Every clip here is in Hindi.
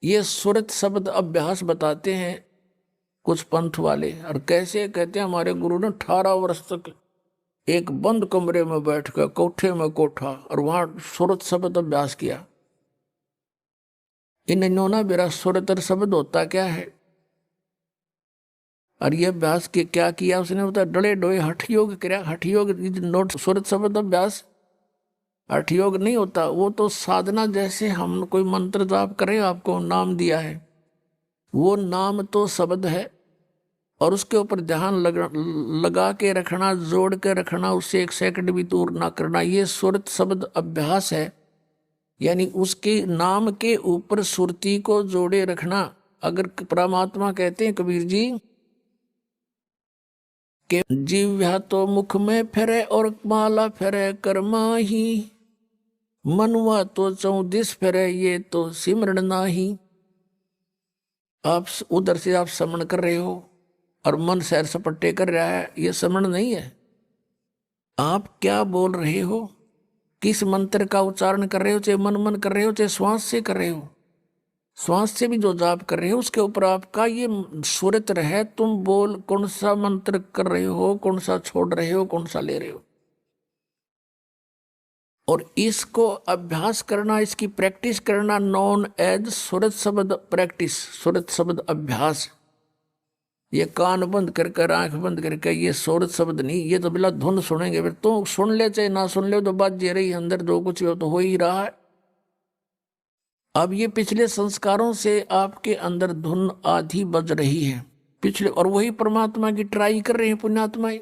ये सुरत शब्द अभ्यास बताते हैं कुछ पंथ वाले। और कैसे कहते हैं, हमारे गुरु ने 18 वर्ष तक एक बंद कमरे में बैठ कर, कोठे में कोठा, और वहां सुरत शब्द अभ्यास किया। इन नोना बेरा सुरतर शब्द होता क्या है, और ये अभ्यास के क्या किया उसने, बता डले डोए हठ योग किया। हठ योग नोट सुरत शब्द अभ्यास हठ योग नहीं होता, वो तो साधना, जैसे हम कोई मंत्र जाप करें, आपको नाम दिया है, वो नाम तो शब्द है, और उसके ऊपर ध्यान लगा के रखना, जोड़ के रखना, उससे 1 सेकंड भी दूर ना करना, ये सुरत शब्द अभ्यास है। यानी उसके नाम के ऊपर सुरती को जोड़े रखना। अगर परमात्मा कहते हैं कबीर जी के जीव्या तो मुख में फिरे और माला फिरे कर्मा ही, मनवा तो 34 फिरे ये तो सिमरण नाही। आप उधर से आप समण कर रहे हो और मन सैर सपट्टे कर रहा है, ये समण नहीं है। आप क्या बोल रहे हो, किस मंत्र का उच्चारण कर रहे हो, चाहे मन मन कर रहे हो, चाहे श्वास से कर रहे हो, श्वास से भी जो जाप कर रहे हो उसके ऊपर आपका ये सुरत है। तुम बोल कौन सा मंत्र कर रहे हो, कौन सा छोड़ रहे हो, कौन सा ले रहे हो, और इसको अभ्यास करना, इसकी प्रैक्टिस करना, नॉन एज सुरत शब्द प्रैक्टिस, सुरत शब्द अभ्यास। ये कान बंद करके, आंख बंद करके, ये सुरत शब्द नहीं, ये तो बिला धुन सुनेंगे, फिर तो सुन ले चाहे ना सुन ले, तो बात जे रही अंदर जो कुछ हो तो हो ही रहा है। अब ये पिछले संस्कारों से आपके अंदर धुन आधी बज रही है पिछले, और वही परमात्मा की ट्राई कर रहे हैं पुण्यात्माएं,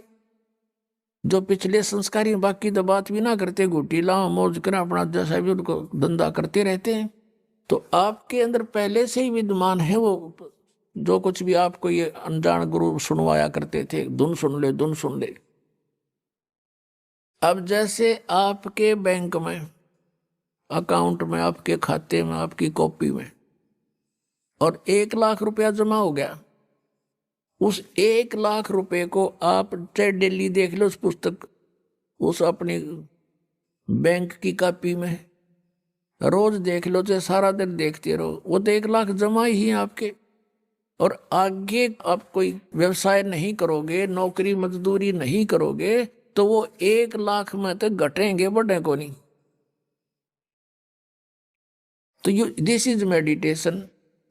जो पिछले संस्कारी। बाकी तो बात भी ना करते, घुटी लाओ मौज करें, अपना जैसा भी उनको धंधा करते रहते हैं। तो आपके अंदर पहले से ही विद्यमान है वो, जो कुछ भी आपको ये अनजान गुरु सुनवाया करते थे, धुन सुन ले, धुन सुन ले। अब जैसे आपके बैंक में, अकाउंट में, आपके खाते में, आपकी कॉपी में, और 1 लाख रुपया जमा हो गया, उस 1 लाख रुपए को आप चाहे डेली देख लो उस पुस्तक, उस अपनी बैंक की कॉपी में, रोज देख लो, चाहे सारा दिन देखते रहो, वो तो 1 लाख जमा ही है आपके। और आगे आप कोई व्यवसाय नहीं करोगे, नौकरी मजदूरी नहीं करोगे, तो वो 1 लाख में तो घटेंगे, बढ़े को नहीं। तो यू दिस इज मेडिटेशन।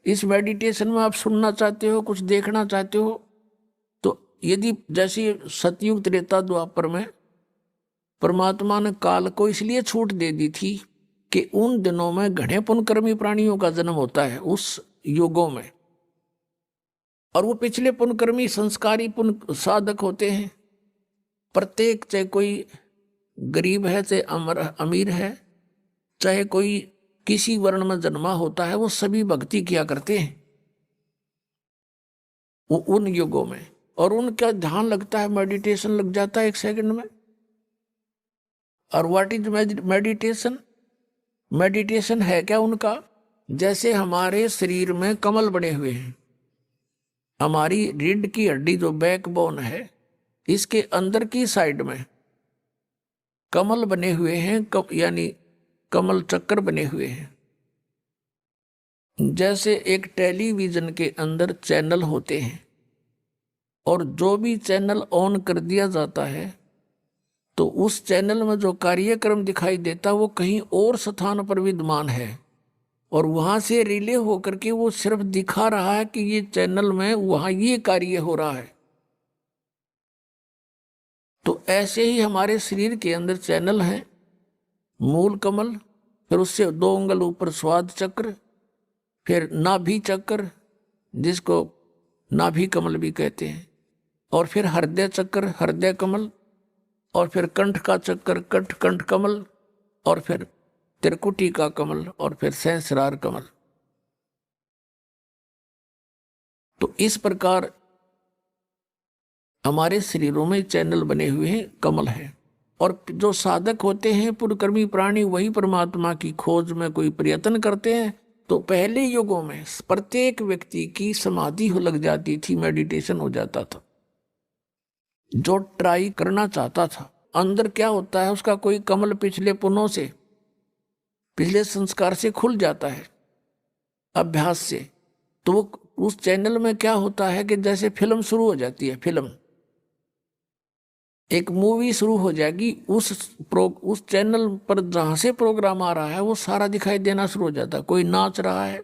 इस मेडिटेशन में आप सुनना चाहते हो, कुछ देखना चाहते हो, तो यदि जैसे सतयुग त्रेता द्वापर में परमात्मा ने काल को इसलिए छूट दे दी थी कि उन दिनों में घने पुनकर्मी प्राणियों का जन्म होता है उस युगों में, और वो पिछले पुनकर्मी संस्कारी पुण्य साधक होते हैं। प्रत्येक, चाहे कोई गरीब है, चाहे अमीर है, चाहे कोई किसी वर्ण में जन्मा होता है, वो सभी भक्ति किया करते हैं वो उन युगों में, और उनका ध्यान लगता है, मेडिटेशन लग जाता है 1 सेकंड में। और व्हाट इज मेडिटेशन? मेडिटेशन है क्या उनका? जैसे हमारे शरीर में कमल बने हुए हैं, हमारी रीढ़ की हड्डी जो बैकबोन है, इसके अंदर की साइड में कमल बने हुए हैं, यानी कमल चक्कर बने हुए हैं। जैसे एक टेलीविजन के अंदर चैनल होते हैं, और जो भी चैनल ऑन कर दिया जाता है तो उस चैनल में जो कार्यक्रम दिखाई देता वो कहीं और स्थान पर विद्यमान है, और वहां से रिले होकर के वो सिर्फ दिखा रहा है कि ये चैनल में वहां ये कार्य हो रहा है। तो ऐसे ही हमारे शरीर के अंदर चैनल है, मूल कमल, फिर उससे 2 अंगुल ऊपर स्वाद चक्र, फिर नाभि चक्र जिसको नाभि कमल भी कहते हैं, और फिर हृदय चक्र, हृदय कमल, और फिर कंठ का चक्कर, कंठ कमल, और फिर त्रिकुटी का कमल, और फिर सहस्रार कमल। तो इस प्रकार हमारे शरीरों में चैनल बने हुए हैं, कमल है। और जो साधक होते हैं पुरकर्मी प्राणी, वही परमात्मा की खोज में कोई प्रयत्न करते हैं, तो पहले युगों में प्रत्येक व्यक्ति की समाधि हो लग जाती थी, मेडिटेशन हो जाता था। जो ट्राई करना चाहता था, अंदर क्या होता है, उसका कोई कमल पिछले पुनों से, पिछले संस्कार से खुल जाता है, अभ्यास से। तो वो उस चैनल में क्या होता है कि जैसे फिल्म शुरू हो जाती है, फिल्म एक मूवी शुरू हो जाएगी, उस चैनल पर जहां से प्रोग्राम आ रहा है वो सारा दिखाई देना शुरू हो जाता है। कोई नाच रहा है,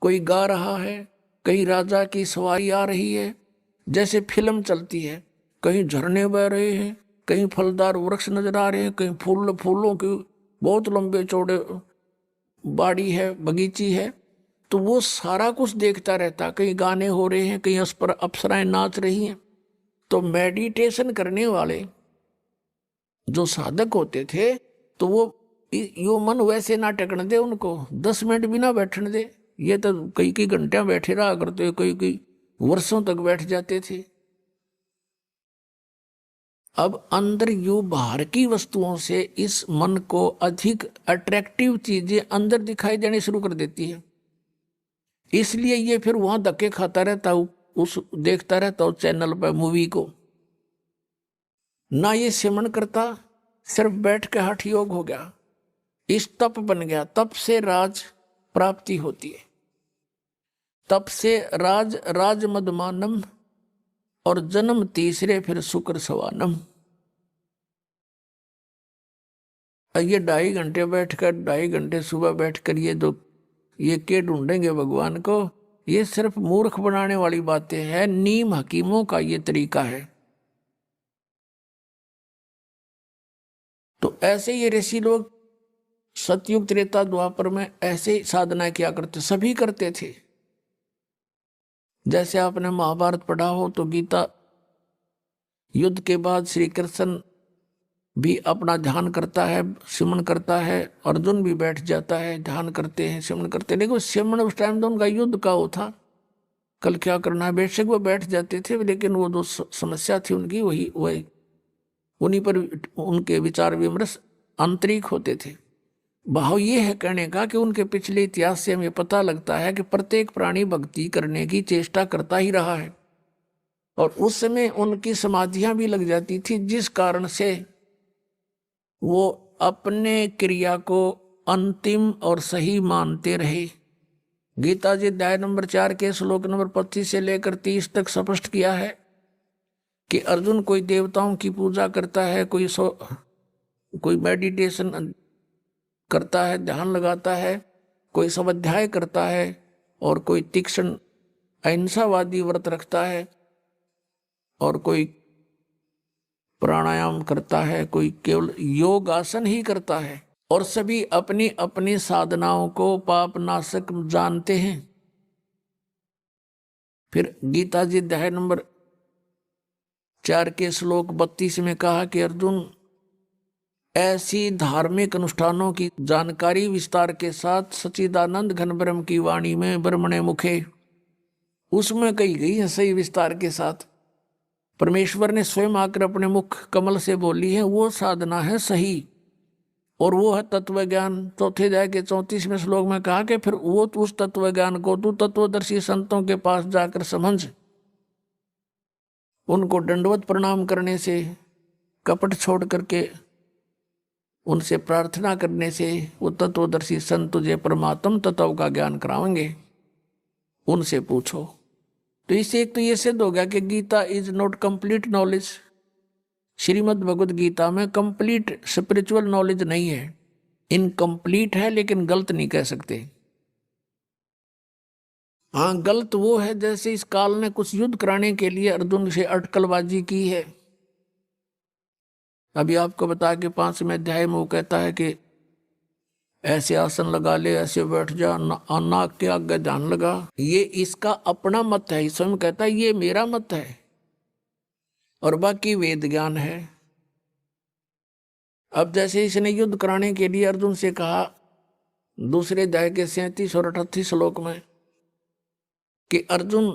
कोई गा रहा है, कहीं राजा की सवारी आ रही है, जैसे फिल्म चलती है। कहीं झरने बह रहे हैं, कहीं फलदार वृक्ष नजर आ रहे हैं, कहीं फूलों के बहुत लंबे चौड़े बाड़ी है, बगीची है। तो वो सारा कुछ देखता रहता, कहीं गाने हो रहे हैं, कहीं अप्सराएं नाच रही हैं। तो मेडिटेशन करने वाले जो साधक होते थे, तो वो यो मन वैसे ना टेकने दे उनको, 10 मिनट भी ना बैठने दे। ये तो कई कई घंटे बैठे रहा करते, कई कई वर्षों तक बैठ जाते थे। अब अंदर यू बाहर की वस्तुओं से इस मन को अधिक अट्रैक्टिव चीजें अंदर दिखाई देनी शुरू कर देती है। इसलिए ये फिर वहां धक्के खाता रहता, उस देखता रहता उस चैनल पर मूवी को। ना ये सिमरण करता, सिर्फ बैठ के हठ योग हो गया, इस तप बन गया। तप से राज प्राप्ति होती है, तप से राज मदमानम, और जन्म तीसरे फिर शुक्र सवानम। ये 2.5 घंटे बैठकर, 2.5 घंटे सुबह बैठकर ये के ढूंढेंगे भगवान को, ये सिर्फ मूर्ख बनाने वाली बातें हैं। नीम हकीमों का ये तरीका है। तो ऐसे ये ऋषि लोग सतयुग त्रेता द्वापर में ऐसे साधना किया करते, सभी करते थे। जैसे आपने महाभारत पढ़ा हो तो गीता युद्ध के बाद श्री कृष्ण भी अपना ध्यान करता है, सिमरण करता है, अर्जुन भी बैठ जाता है, ध्यान करते हैं, सिमरण करते हैं। लेकिन सिमरण उस टाइम तो उनका युद्ध का वो था, कल क्या करना है, बेशक वो बैठ जाते थे, लेकिन वो जो समस्या थी उनकी वही उन्हीं पर उनके विचार विमर्श आंतरिक होते थे। भाव ये है कहने का कि उनके पिछले इतिहास से हमें पता लगता है कि प्रत्येक प्राणी भक्ति करने की चेष्टा करता ही रहा है, और उस समय उनकी समाधियां भी लग जाती थी, जिस कारण से वो अपने क्रिया को अंतिम और सही मानते रहे। गीता जी अध्याय नंबर 4 के श्लोक नंबर 25 से लेकर 30 तक स्पष्ट किया है कि अर्जुन कोई देवताओं की पूजा करता है, कोई मेडिटेशन करता है, ध्यान लगाता है, कोई स्वाध्याय करता है, और कोई तीक्ष्ण अहिंसावादी व्रत रखता है, और कोई प्राणायाम करता है, कोई केवल योग आसन ही करता है, और सभी अपनी अपनी साधनाओं को पाप नाशक जानते हैं। फिर गीता जी अध्याय नंबर 4 के श्लोक 32 में कहा कि अर्जुन, ऐसी धार्मिक अनुष्ठानों की जानकारी विस्तार के साथ सच्चिदानंद घन ब्रह्म की वाणी में ब्रह्मणे मुखे, उसमें कही गई है सही विस्तार के साथ। परमेश्वर ने स्वयं आकर अपने मुख कमल से बोली है, वो साधना है सही, और वो है तत्व ज्ञान। चौथे अध्याय के 34वें श्लोक में कहा कि फिर वो उस तत्व ज्ञान को तू तत्वदर्शी संतों के पास जाकर समझ, उनको दंडवत प्रणाम करने से, कपट छोड़ करके उनसे प्रार्थना करने से वो तत्वदर्शी संत तुझे परमात्म तत्व का ज्ञान कराएंगे, उनसे पूछो। तो इससे एक तो ये सिद्ध हो गया कि Gita is not complete knowledge. Shrimad Bhagavad Gita में कंप्लीट स्पिरिचुअल नॉलेज नहीं है, इनकम्प्लीट है, लेकिन गलत नहीं कह सकते। हाँ, गलत वो है जैसे इस काल ने कुछ युद्ध कराने के लिए अर्जुन से अटकलबाजी की है। अभी आपको बता के 5वें अध्याय में वो कहता है कि ऐसे आसन लगा ले, ऐसे बैठ जा, नाक के आगे ध्यान लगा। ये इसका अपना मत है, स्वयं कहता है ये मेरा मत है, और बाकी वेद ज्ञान है। अब जैसे इसने युद्ध कराने के लिए अर्जुन से कहा दूसरे अध्याय के 37 और 38 श्लोक में कि अर्जुन,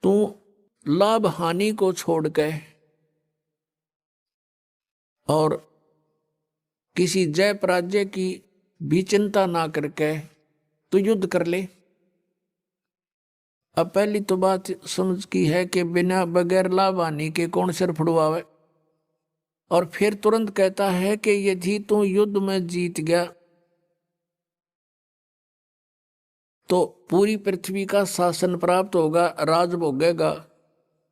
तू लाभ हानि को छोड़ के और किसी जय पराजय की भी चिंता ना करके तू युद्ध कर ले। अब पहली तो बात समझ की है कि बिना बगैर लाभ हानि के कौन सिर फुड़वावे, और फिर तुरंत कहता है कि यदि तू युद्ध में जीत गया तो पूरी पृथ्वी का शासन प्राप्त होगा, राज भोगेगा।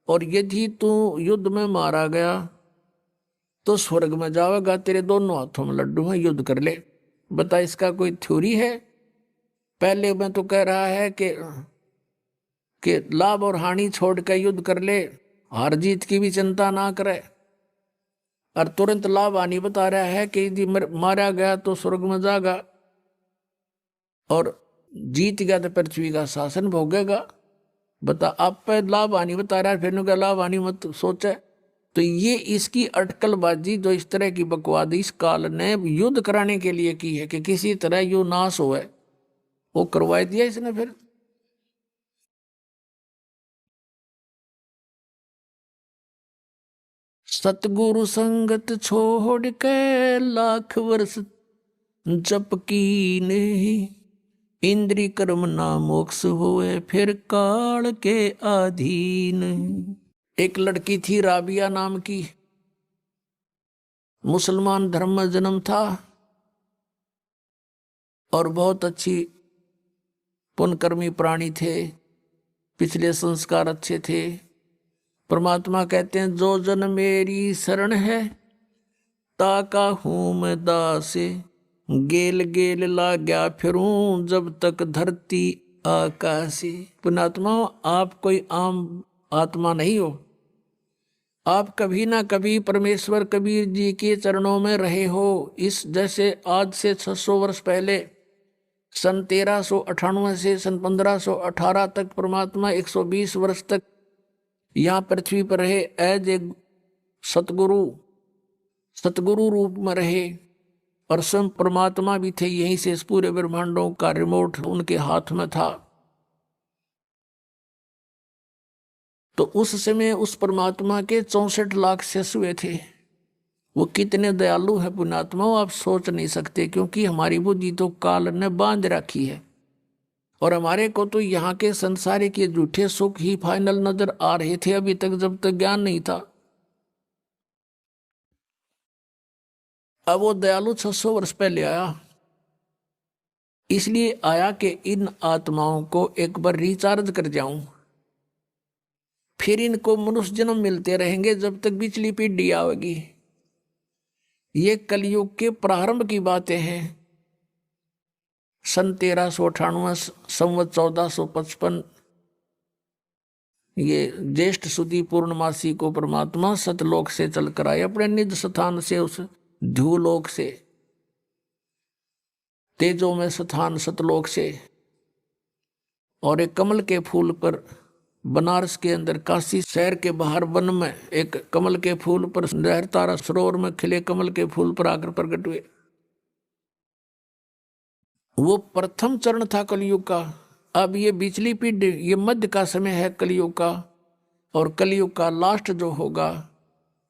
और यदि तू युद्ध में मारा गया तो स्वर्ग में जाएगा, तेरे दोनों हाथों में लड्डू हैं, युद्ध कर ले। बता, इसका कोई थ्योरी है? पहले मैं तो कह रहा है कि लाभ और हानि छोड़ कर युद्ध कर ले, हार जीत की भी चिंता ना करे। और तुरंत लाभ हानि बता रहा है कि यदि मारा गया तो स्वर्ग में जाएगा और जीत गया तो पृथ्वी का शासन भोगेगा। बता, आप पे लाभ हानि बता रहा है, फिर क्या लाभ हानि मत सोचे। तो ये इसकी अटकलबाजी, जो इस तरह की बकवाद इस काल ने युद्ध कराने के लिए की है कि किसी तरह यो नाश हो, वो करवा दिया इसने। फिर सतगुरु संगत छोड़ के लाख वर्ष जप कीने, इंद्री कर्म ना मोक्ष होए फिर काल के अधीन। एक लड़की थी राबिया नाम की, मुसलमान धर्म में जन्म था और बहुत अच्छी पुण्यकर्मी प्राणी थे, पिछले संस्कार अच्छे थे। परमात्मा कहते हैं, जो जन मेरी शरण है ताका हूं मैं दासे, गेल गेल ला गया फिरूं जब तक धरती आकाशी। पुण्यात्मा, आप कोई आम आत्मा नहीं हो, आप कभी ना कभी परमेश्वर कबीर जी के चरणों में रहे हो। इस जैसे आज से 600 वर्ष पहले सन 1398 से सन 1518 तक परमात्मा 120 वर्ष तक यहाँ पृथ्वी पर रहे, एज ए सतगुरु रूप में रहे। और स्वयं परमात्मा भी थे, यहीं से इस पूरे ब्रह्मांडों का रिमोट उनके हाथ में था। तो उस समय उस परमात्मा के 64 लाख शिष्य हुए थे। वो कितने दयालु है पुण्यात्मा, आप सोच नहीं सकते, क्योंकि हमारी बुद्धि तो काल ने बांध रखी है और हमारे को तो यहाँ के संसारी के झूठे सुख ही फाइनल नजर आ रहे थे अभी तक, जब तक ज्ञान नहीं था। अब वो दयालु 600 वर्ष पहले आया, इसलिए आया कि इन आत्माओं को एक बार रिचार्ज कर जाऊं, फिर इनको मनुष्य जन्म मिलते रहेंगे जब तक पिछली पीढ़ी आएगी। ये कलयुग के प्रारंभ की बातें हैं। सन 1398 संवत 1455 ये ज्येष्ठ सुदी पूर्णमासी को परमात्मा सतलोक से चलकर आए, अपने निज स्थान से, उस ध्युलोक से, तेजो में स्थान सतलोक से। और एक कमल के फूल पर, बनारस के अंदर काशी शहर के बाहर वन में एक कमल के फूल पर, लहर तारा सरोवर में खिले कमल के फूल पर आकर प्रकट हुए। वो प्रथम चरण था कलयुग का। अब ये बिचली पीढ़ी, ये मध्य का समय है कलयुग का, और कलयुग का लास्ट जो होगा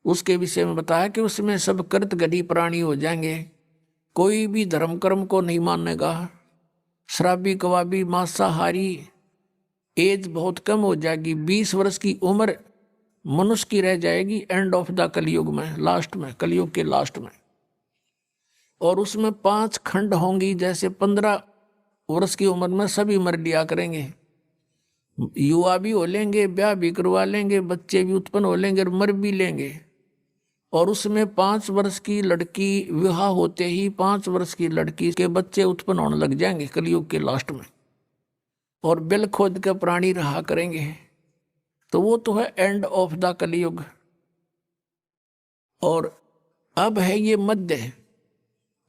उसके विषय में बताया कि उसमें सब कृत गढ़ी प्राणी हो जाएंगे, कोई भी धर्म कर्म को नहीं मानेगा, शराबी कबाबी मांसाहारी, एज बहुत कम हो जाएगी, 20 वर्ष की उम्र मनुष्य की रह जाएगी एंड ऑफ द कलयुग में, लास्ट में, कलयुग के लास्ट में। और उसमें 5 खंड होंगी, जैसे 15 वर्ष की उम्र में सभी मर लिया करेंगे, युवा भी हो लेंगे, ब्याह भी करवा लेंगे, बच्चे भी उत्पन्न हो लेंगे और मर भी लेंगे। और उसमें 5 वर्ष की लड़की विवाह होते ही 5 वर्ष की लड़की के बच्चे उत्पन्न होने लग जाएंगे कलयुग के लास्ट में, और बिल खोद के प्राणी रहा करेंगे। तो वो तो है एंड ऑफ द कलयुग। और अब है ये मध्य,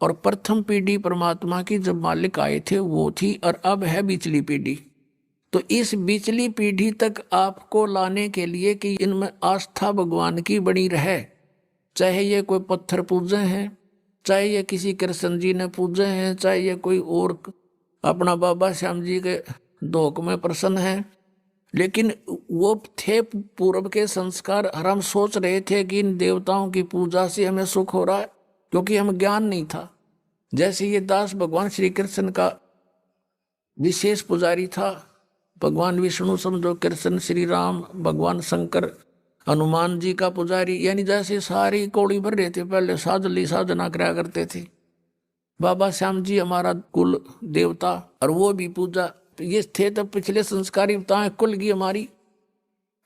और प्रथम पीढ़ी परमात्मा की जब मालिक आए थे वो थी, और अब है बिचली पीढ़ी। तो इस बिचली पीढ़ी तक आपको लाने के लिए कि इनमें आस्था भगवान की बनी रहे, चाहे ये कोई पत्थर पूजे हैं, चाहे ये किसी कृष्ण जी ने पूजे हैं, चाहे ये कोई और अपना बाबा श्याम जी के धोख में प्रसन्न है, लेकिन वो थे पूर्व के संस्कार। और हम सोच रहे थे कि इन देवताओं की पूजा से हमें सुख हो रहा है, क्योंकि हमें ज्ञान नहीं था। जैसे ये दास भगवान श्री कृष्ण का विशेष पुजारी था, भगवान विष्णु समझो, कृष्ण श्री राम, भगवान शंकर, हनुमान जी का पुजारी, यानी जैसे सारी कौड़ी भर रहे थे, पहले साधली साधना कराया करते थे। बाबा श्याम जी हमारा कुल देवता, और वो भी पूजा ये थे तो पिछले संस्कारी बताएं कुल की हमारी।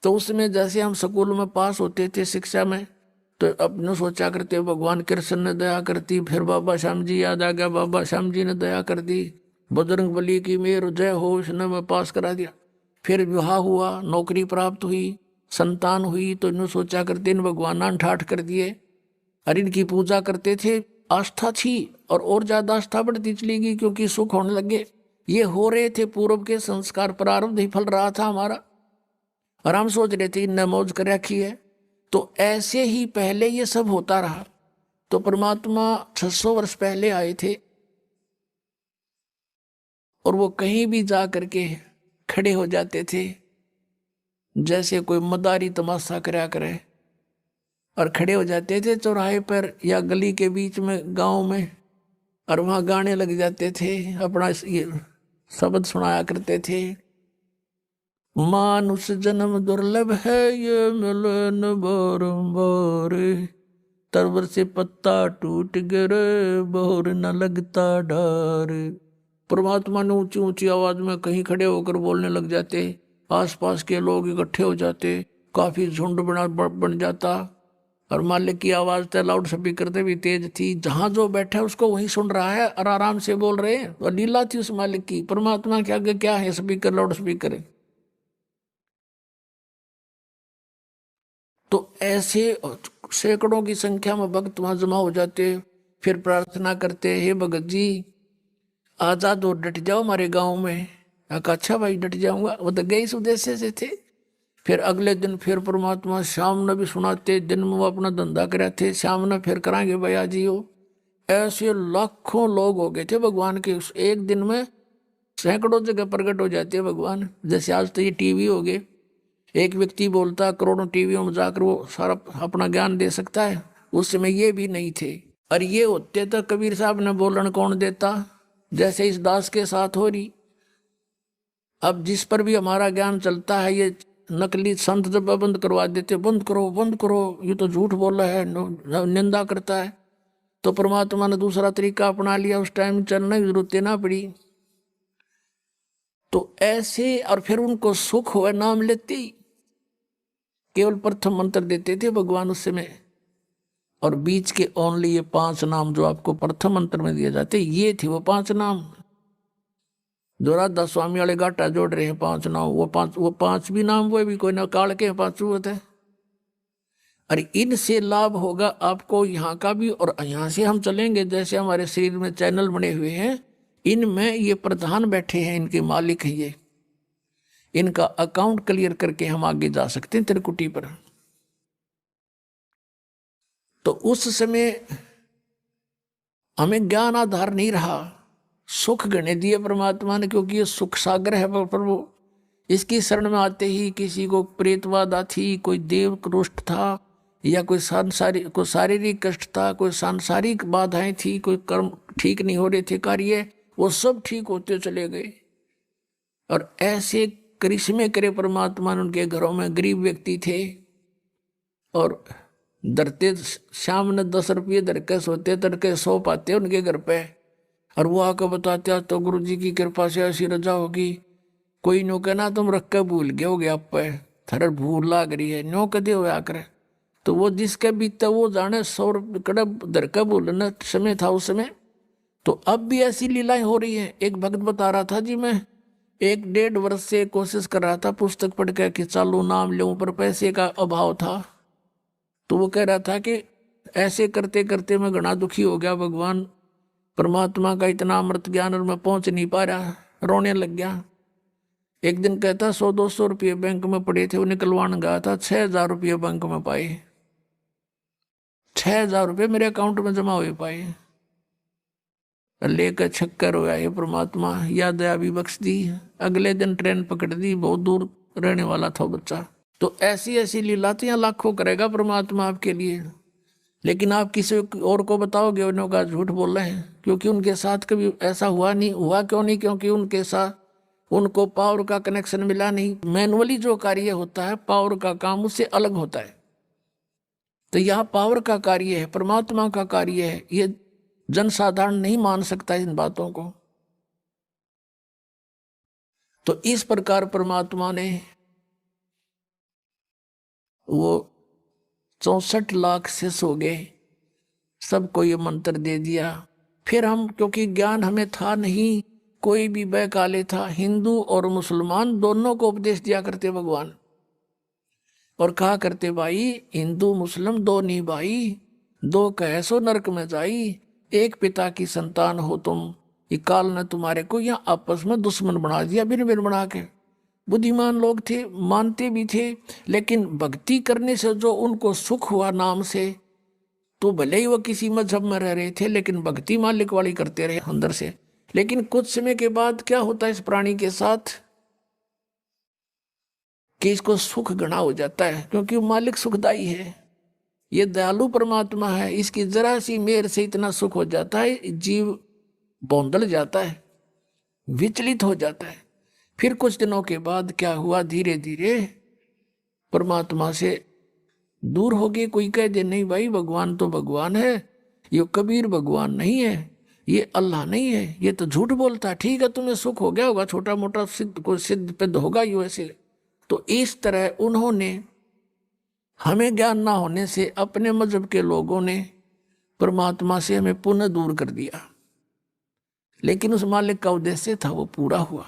तो उसमें जैसे हम स्कूल में पास होते थे शिक्षा में, तो अपने सोचा करते भगवान कृष्ण ने दया करती, फिर बाबा श्याम जी याद आ गया, बाबा श्याम जी ने दया कर दी, बजरंग बली की मेर जय हो, उसने मैं पास करा दिया। फिर विवाह हुआ, नौकरी प्राप्त हुई, संतान हुई, तो इन्होंने सोचा करते इन भगवान ठाठ कर दिए और इनकी पूजा करते थे। आस्था थी और ज़्यादा आस्था बढ़ती चली गई क्योंकि सुख होने लगे। ये हो रहे थे पूर्व के संस्कार, प्रारब्ध ही फल रहा था हमारा, और हम सोच रहे थे इनने मौज कर रखी है। तो ऐसे ही पहले ये सब होता रहा। तो परमात्मा 600 वर्ष पहले आए थे और वो कहीं भी जा करके खड़े हो जाते थे, जैसे कोई मदारी तमाशा कराया करे, और खड़े हो जाते थे चौराहे पर या गली के बीच में गांव में, और वहाँ गाने लग जाते थे, अपना ये शब्द सुनाया करते थे। मानुष जन्म दुर्लभ है, ये मिले न बारंबार, तरवर से पत्ता टूट गिरे, बोर न लगता डार। परमात्मा ने ऊंची ऊंची आवाज में कहीं खड़े होकर बोलने लग जाते, आसपास के लोग इकट्ठे हो जाते, काफी झुंड बन जाता, और मालिक की आवाज तो लाउड स्पीकर से भी तेज थी, जहां जो बैठा है उसको वही सुन रहा है और आराम से बोल रहे हैं। और लीला थी उस मालिक की, परमात्मा के आगे क्या है स्पीकर, लाउड स्पीकर है। तो ऐसे सैकड़ों की संख्या में भक्त वहां जमा हो जाते, फिर प्रार्थना करते, हे भगत जी आजाद और डट जाओ हमारे गांव में। अच्छा भाई डट जाऊंगा, वो तो गए इस उद्देश्य से थे। फिर अगले दिन फिर परमात्मा शाम ने भी सुनाते, दिन में वो अपना धंधा करे थे, शाम ने फिर कराएंगे भैया जी हो। ऐसे लाखों लोग हो गए थे भगवान के, उस एक दिन में सैकड़ों जगह प्रकट हो जाते हैं भगवान। जैसे आज तो ये टीवी हो गए, एक व्यक्ति बोलता करोड़ों टीवियों में जाकर वो सारा अपना ज्ञान दे सकता है, उस समय ये भी नहीं थे। और ये होते तो कबीर साहब ने बोलन कौन देता, जैसे इस दास के साथ हो रही। अब जिस पर भी हमारा ज्ञान चलता है, ये नकली संत जब बंद करवा देते, बंद करो बंद करो, ये तो झूठ बोल रहा है, निंदा करता है। तो परमात्मा ने दूसरा तरीका अपना लिया, उस टाइम चलने की जरूरत ना पड़ी। तो ऐसे, और फिर उनको सुख हुआ नाम लेते ही, केवल प्रथम मंत्र देते थे भगवान उस समय, और बीच के ओनली ये 5 नाम जो आपको प्रथम मंत्र में दिए जाते, ये थे वो 5 नाम। जो राधा स्वामी वाले गाटा जोड़ रहे हैं 5 नाम, वो पांच भी नाम, वो भी कोई ना काल के 5 होते हैं। अरे इनसे लाभ होगा आपको यहाँ का भी, और यहाँ से हम चलेंगे, जैसे हमारे शरीर में चैनल बने हुए हैं, इनमें ये प्रधान बैठे हैं, इनके मालिक हैं ये, इनका अकाउंट क्लियर करके हम आगे जा सकते हैं त्रिकुटी पर। तो उस समय हमें ज्ञान आधार नहीं रहा, सुख गणे दिए परमात्मा ने, क्योंकि ये सुख सागर है प्रभु। इसकी शरण में आते ही किसी को प्रेतवादा थी, कोई देव रुष्ट था, या कोई शारीरिक कष्ट था, कोई सांसारिक बाधाएं थी, कोई कर्म ठीक नहीं हो रहे थे कार्य, वो सब ठीक होते चले गए। और ऐसे करिश्मे करे परमात्मा ने। उनके घरों में गरीब व्यक्ति थे और धरते, शाम ने 10 रुपये धर के सोते, तड़के 100 पाते उनके घर पे, और वो आकर बताते तो गुरु जी की कृपा से ऐसी रजा होगी। कोई नो कहना तुम रख के भूल गए हो गया, आप पे थर भूल लाग रही है, नो कदे हो आकर। तो वो जिसके बीतता वो जाने, 100 रुपये कड़ा धर के भूलना समय था उस समय। तो अब भी ऐसी लीलाएं हो रही है। एक भक्त बता रहा था जी, मैं 1-1.5 वर्ष से कोशिश कर रहा था पुस्तक पढ़ के कि चालू नाम लूं, पर पैसे का अभाव था। तो वो कह रहा था कि ऐसे करते करते मैं घना दुखी हो गया, भगवान परमात्मा का इतना अमृत ज्ञान और मैं पहुंच नहीं पा रहा, रोने लग गया। एक दिन कहता 100-200 रुपये बैंक में पड़े थे, वो निकलवाने गया था, 6,000 रुपये बैंक में पाए, 6,000 रुपये मेरे अकाउंट में जमा हुए पाए। लेकर छक्कर हो ये परमात्मा, या दया भी बख्श दी। अगले दिन ट्रेन पकड़ दी, बहुत दूर रहने वाला था बच्चा। तो ऐसी ऐसी लीलातियां लाखों करेगा परमात्मा आपके लिए, लेकिन आप किसी और को बताओगे उन्हों का झूठ बोल रहे हैं, क्योंकि उनके साथ कभी ऐसा हुआ नहीं। हुआ क्यों नहीं? क्योंकि उनके साथ उनको पावर का कनेक्शन मिला नहीं। मैनुअली जो कार्य होता है, पावर का काम उससे अलग होता है। तो यहाँ पावर का कार्य है, परमात्मा का कार्य है, ये जनसाधारण नहीं मान सकता इन बातों को। तो इस प्रकार परमात्मा ने वो 64 लाख शिष्य हो गए, सबको ये मंत्र दे दिया। फिर हम, क्योंकि ज्ञान हमें था नहीं, कोई भी बैकाले था, हिंदू और मुसलमान दोनों को उपदेश दिया करते भगवान, और कहा करते भाई हिंदू मुस्लिम दो नहीं भाई, दो कहे सो नरक में जाई, एक पिता की संतान हो तुम, ये काल ने तुम्हारे को यहाँ आपस में दुश्मन बना दिया, बिन बिन बना के। बुद्धिमान लोग थे, मानते भी थे, लेकिन भक्ति करने से जो उनको सुख हुआ नाम से, तो भले ही वो किसी मजहब में रह रहे थे, लेकिन भक्ति मालिक वाली करते रहे अंदर से। लेकिन कुछ समय के बाद क्या होता है इस प्राणी के साथ कि इसको सुख घना हो जाता है, क्योंकि वो मालिक सुखदाई है, ये दयालु परमात्मा है, इसकी जरा सी मेहर से इतना सुख हो जाता है, जीव बौंदल जाता है, विचलित हो जाता है। फिर कुछ दिनों के बाद क्या हुआ, धीरे धीरे परमात्मा से दूर हो गए। कोई कह दे नहीं भाई भगवान तो भगवान है, ये कबीर भगवान नहीं है, ये अल्लाह नहीं है, ये तो झूठ बोलता है। ठीक है तुम्हें सुख हो गया होगा, छोटा मोटा सिद्ध को सिद्ध पेद्ध होगा ही वैसे। तो इस तरह उन्होंने, हमें ज्ञान ना होने से अपने मजहब के लोगों ने परमात्मा से हमें पुनः दूर कर दिया, लेकिन उस मालिक का उद्देश्य था वो पूरा हुआ।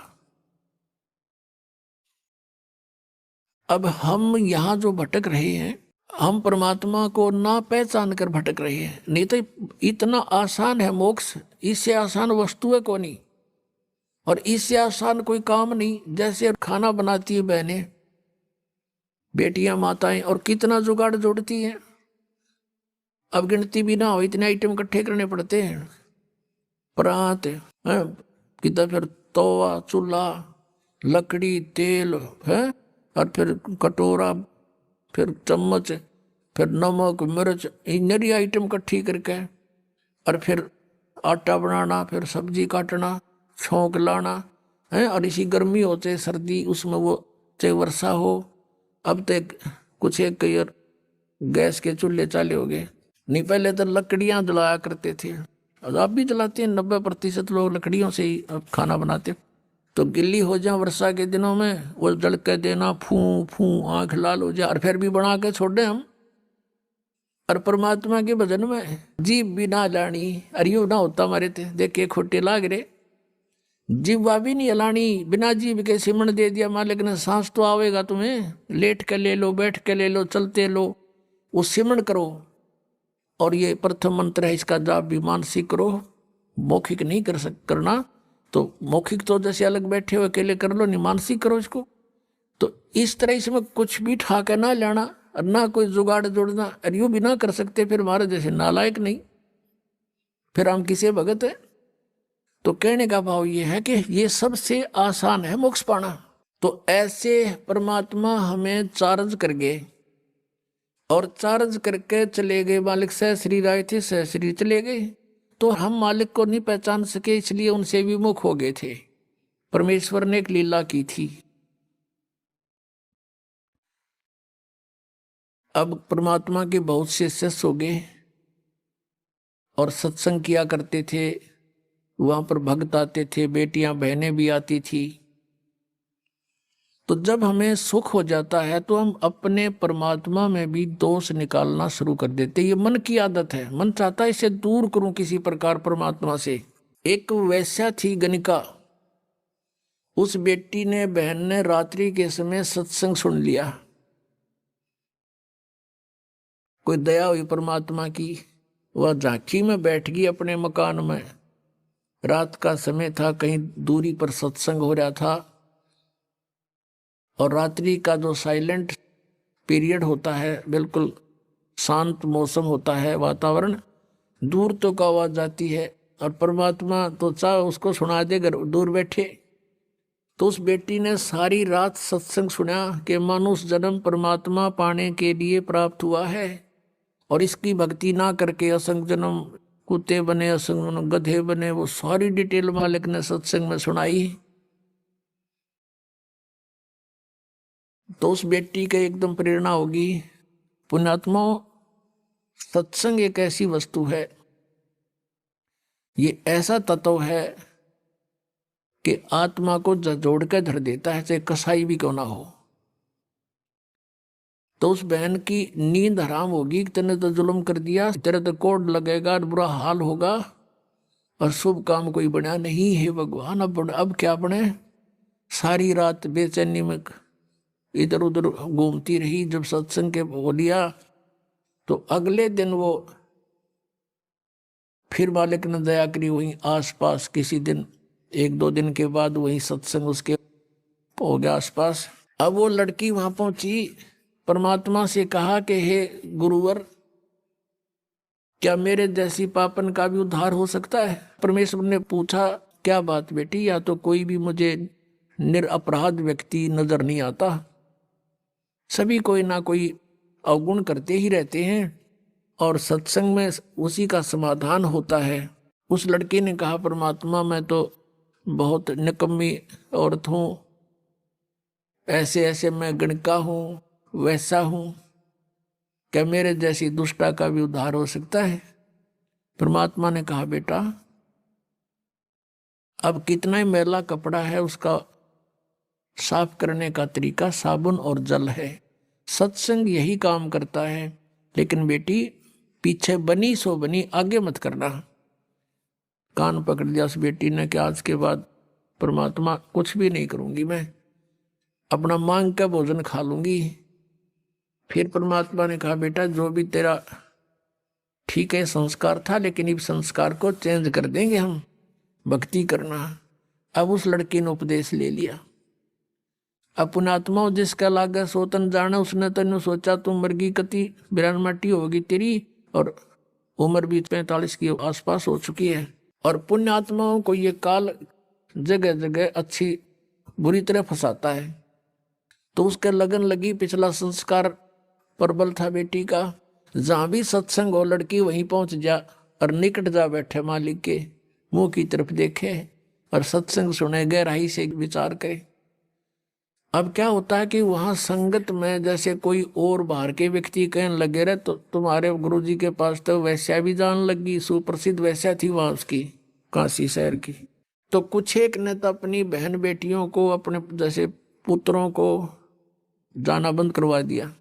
अब हम यहाँ जो भटक रहे हैं, हम परमात्मा को ना पहचान कर भटक रहे हैं। नहीं तो इतना आसान है मोक्ष, इससे आसान वस्तु है कौन नहीं, और इससे आसान कोई काम नहीं। जैसे खाना बनाती है बहनें, बेटियां, माताएं, और कितना जुगाड़ जोड़ती हैं, अब गिनती भी ना हो, इतने आइटम इकट्ठे करने पड़ते हैं। परात है, कितना, फिर तवा, चूल्हा, लकड़ी, तेल है, और फिर कटोरा, फिर चम्मच, फिर नमक, मिर्च, इतनी आइटम इकट्ठी करके, और फिर आटा बनाना, फिर सब्जी काटना, छौंक लाना है। और इसी गर्मी हो चाहे सर्दी, उसमें वो चाहे वर्षा हो। अब तक कुछ एक कई और गैस के चूल्हे चाले हो गए, नहीं पहले तो लकड़ियां जलाया करते थे, और आप भी जलाते हैं। 90% लोग लकड़ियों से ही अब खाना बनाते। तो गिल्ली हो जाए वर्षा के दिनों में, वो जल के देना, फू फू आंख लाल हो जाए, और फिर भी बना के छोड़ दें हम। और परमात्मा के भजन में जीव भी ना लानी, अरियो ना होता हमारे थे, देखे खोटे लाग रहे, जीवा भी नहीं हलानी, बिना जीव के सिमरण दे दिया मालिक ने। सांस तो आवेगा तुम्हें, लेट के ले लो, बैठ के ले लो, चलते लो, वो सिमरण करो। और ये प्रथम मंत्र है, इसका जाप भी मानसिक करो, मौखिक नहीं करना। तो मौखिक तो जैसे अलग बैठे हुए अकेले कर लो, नहीं मानसिक करो इसको। तो इस तरह इसमें कुछ भी ठाके ना लेना, और ना कोई जुगाड़ जोड़ना, और यूं भी ना कर सकते फिर हमारे जैसे नालायक नहीं, फिर हम किसे भगत है। तो कहने का भाव ये है कि ये सबसे आसान है मोक्ष पाना। तो ऐसे परमात्मा हमें चार्ज कर गए, और चार्ज करके चले गए। मालिक सह शरीर आए थे, सह शरीर चले गए। तो हम मालिक को नहीं पहचान सके, इसलिए उनसे विमुख हो गए थे। परमेश्वर ने एक लीला की थी। अब परमात्मा के बहुत से शिष्य हो गए, और सत्संग किया करते थे, वहां पर भक्त आते थे, बेटियां बहनें भी आती थी। तो जब हमें सुख हो जाता है तो हम अपने परमात्मा में भी दोष निकालना शुरू कर देते। ये मन की आदत है, मन चाहता है इसे दूर करूं किसी प्रकार परमात्मा से। एक वैश्या थी गणिका, उस बेटी ने, बहन ने रात्रि के समय सत्संग सुन लिया। कोई दया हुई परमात्मा की, वह झांकी में बैठ गई अपने मकान में। रात का समय था, कहीं दूरी पर सत्संग हो रहा था, और रात्रि का जो साइलेंट पीरियड होता है, बिल्कुल शांत मौसम होता है, वातावरण, दूर तो का आवाज जाती है, और परमात्मा तो चाहे उसको सुना दे अगर दूर बैठे। तो उस बेटी ने सारी रात सत्संग सुना कि मनुष्य जन्म परमात्मा पाने के लिए प्राप्त हुआ है, और इसकी भक्ति ना करके असंग जन्म कुत्ते बने, असंग जन्म गधे बने। वो सारी डिटेल मालिक ने सत्संग में सुनाई। तो उस बेटी के एकदम प्रेरणा होगी। पुण्यात्मा, सत्संग एक ऐसी वस्तु है, ये ऐसा तत्व है कि आत्मा को जोड़ के धर देता है, चाहे कसाई भी क्यों ना हो। तो उस बहन की नींद हराम होगी, तेने तो जुल्म कर दिया, तेरे तो कोड लगेगा, बुरा हाल होगा, और शुभ काम कोई बना नहीं है भगवान। अब क्या बने? सारी रात बेचैनी में इधर उधर घूमती रही। जब सत्संग के बोलिया तो अगले दिन वो फिर मालिक ने दया करी, वहीं आसपास किसी दिन 1-2 दिन के बाद वहीं सत्संग उसके हो गया आसपास। अब वो लड़की वहां पहुंची, परमात्मा से कहा कि हे गुरुवर, क्या मेरे जैसी पापन का भी उद्धार हो सकता है? परमेश्वर ने पूछा, क्या बात बेटी, या तो कोई भी मुझे निरपराध व्यक्ति नजर नहीं आता, सभी कोई ना कोई अवगुण करते ही रहते हैं और सत्संग में उसी का समाधान होता है। उस लड़की ने कहा, परमात्मा मैं तो बहुत निकम्मी औरत हूं, ऐसे ऐसे मैं गणका हूं, वैसा हूं, क्या मेरे जैसी दुष्टा का भी उद्धार हो सकता है? परमात्मा ने कहा, बेटा अब कितना ही मैला कपड़ा है उसका साफ करने का तरीका साबुन और जल है। सत्संग यही काम करता है। लेकिन बेटी पीछे बनी सो बनी, आगे मत करना। कान पकड़ लिया उस बेटी ने कि आज के बाद परमात्मा कुछ भी नहीं करूंगी, मैं अपना मांग का भोजन खा लूंगी। फिर परमात्मा ने कहा, बेटा जो भी तेरा ठीक है संस्कार था, लेकिन इस संस्कार को चेंज कर देंगे हम, भक्ति करना। अब उस लड़की ने उपदेश ले लिया। अपन आत्मा जिसका लागा सोतन जाने, उसने तेन सोचा तू मरगी कति 92 होगी तेरी, और उम्र भी 45 के आसपास हो चुकी है। और पुण्य आत्माओं को ये काल जगह जगह अच्छी बुरी तरह फंसाता है। तो उसके लगन लगी, पिछला संस्कार प्रबल था बेटी का, जहां भी सत्संग हो लड़की वहीं पहुंच जा और निकट जा बैठे, मालिक के मुंह की तरफ देखे और सत्संग सुने, गहराई से विचार करे। अब क्या होता है कि वहां संगत में जैसे कोई और बाहर के व्यक्ति कहने लगे रहे, तो तुम्हारे गुरुजी के पास तो वैश्या भी जान लगी, सुप्रसिद्ध वैश्या थी वहां उसकी, काशी शहर की। तो कुछ एक ने तो अपनी बहन बेटियों को, अपने जैसे पुत्रों को जाना बंद करवा दिया,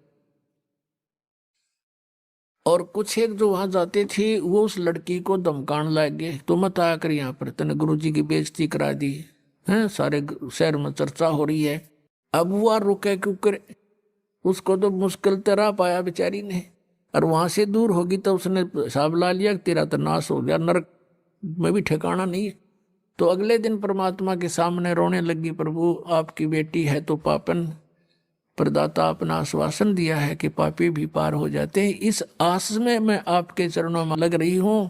और कुछ एक जो वहां जाते थे वो उस लड़की को धमकाने लगे, तो मत आया कर यहाँ पर, तेने गुरुजी की बेइज्जती करा दी है, सारे शहर में चर्चा हो रही है। अब वो रुके क्योंकि उसको तो मुश्किल तरह पाया बेचारी ने, और वहां से दूर होगी तो उसने हिसाब ला लिया कि तेरा तो नाश हो गया, नरक में भी ठिकाना नहीं है। तो अगले दिन परमात्मा के सामने रोने लगी, प्रभु आपकी बेटी है तो पापन, प्रदाता अपना आश्वासन दिया है कि पापी भी पार हो जाते हैं, इस आस में मैं आपके चरणों में लग रही हूं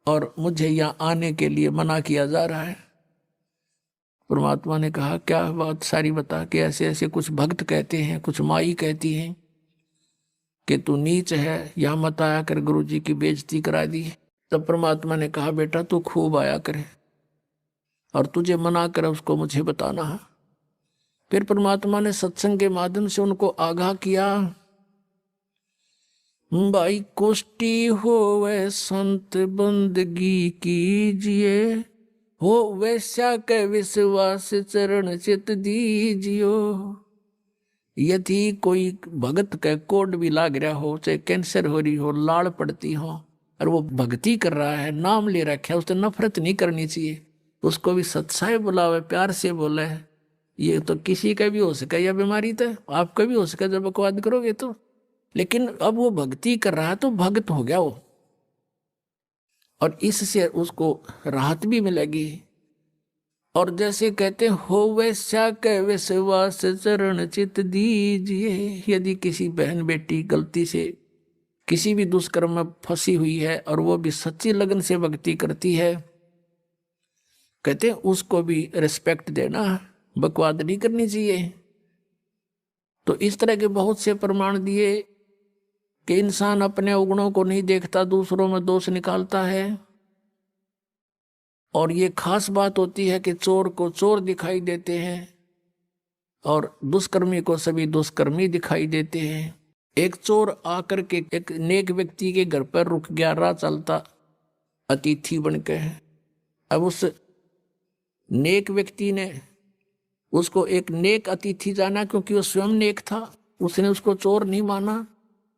और मुझे यहाँ आने के लिए मना किया जा रहा है। परमात्मा ने कहा, क्या बात सारी बता, कि ऐसे ऐसे कुछ भक्त कहते हैं, कुछ माई कहती हैं कि तू नीच है, यहाँ मत आया कर, गुरुजी की बेइज्जती करा दी। तब परमात्मा ने कहा, बेटा तू खूब आया करे, और तुझे मना करे उसको मुझे बताना है। फिर परमात्मा ने सत्संग के माध्यम से उनको आगाह किया, भाई कुष्टी हो वह संत बंदगी कीजिए, हो वैश्या के विश्वास चरण चित दीजियो। यदि कोई भगत का कोड भी लाग रहा हो, चाहे कैंसर हो रही हो, लाड़ पड़ती हो, और वो भक्ति कर रहा है, नाम ले रखा है, उससे नफरत नहीं करनी चाहिए, उसको भी सत्साय बुलावे, प्यार से बोले। ये तो किसी का भी हो सके, यह बीमारी तो आपका भी हो सके जब बकवाद करोगे तो। लेकिन अब वो भक्ति कर रहा है तो भक्त हो गया वो, और इससे उसको राहत भी मिलेगी। और जैसे कहते हो वैश्या के विश्वास चरण चित दीजिए, यदि किसी बहन बेटी गलती से किसी भी दुष्कर्म में फंसी हुई है और वो भी सच्ची लगन से भक्ति करती है, कहते हैं उसको भी रिस्पेक्ट देना, बकवाद नहीं करनी चाहिए। तो इस तरह के बहुत से प्रमाण दिए कि इंसान अपने अवगुणों को नहीं देखता, दूसरों में दोष निकालता है। और ये खास बात होती है कि चोर को चोर दिखाई देते हैं और दुष्कर्मी को सभी दुष्कर्मी दिखाई देते हैं। एक चोर आकर के एक नेक व्यक्ति के घर पर रुक गया, राह चलता अतिथि बन के। अब उस नेक व्यक्ति ने उसको एक नेक अतिथि जाना, क्योंकि वो स्वयं नेक था। उसने उसको चोर नहीं माना,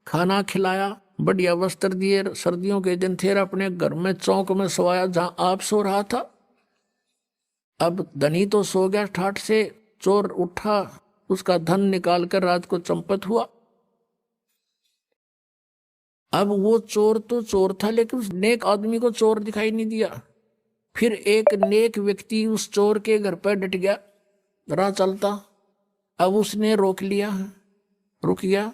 खाना खिलाया, बढ़िया वस्त्र दिए, सर्दियों के दिन थे, अपने घर में चौक में सोया जहां आप सो रहा था। अब धनी तो सो गया ठाठ से, चोर उठा, उसका धन निकाल कर रात को चंपत हुआ। अब वो चोर तो चोर था, लेकिन उस नेक आदमी को चोर दिखाई नहीं दिया। फिर एक नेक व्यक्ति उस चोर के घर पर डट गया, राह चलता। अब उसने रोक लिया, रुक गया।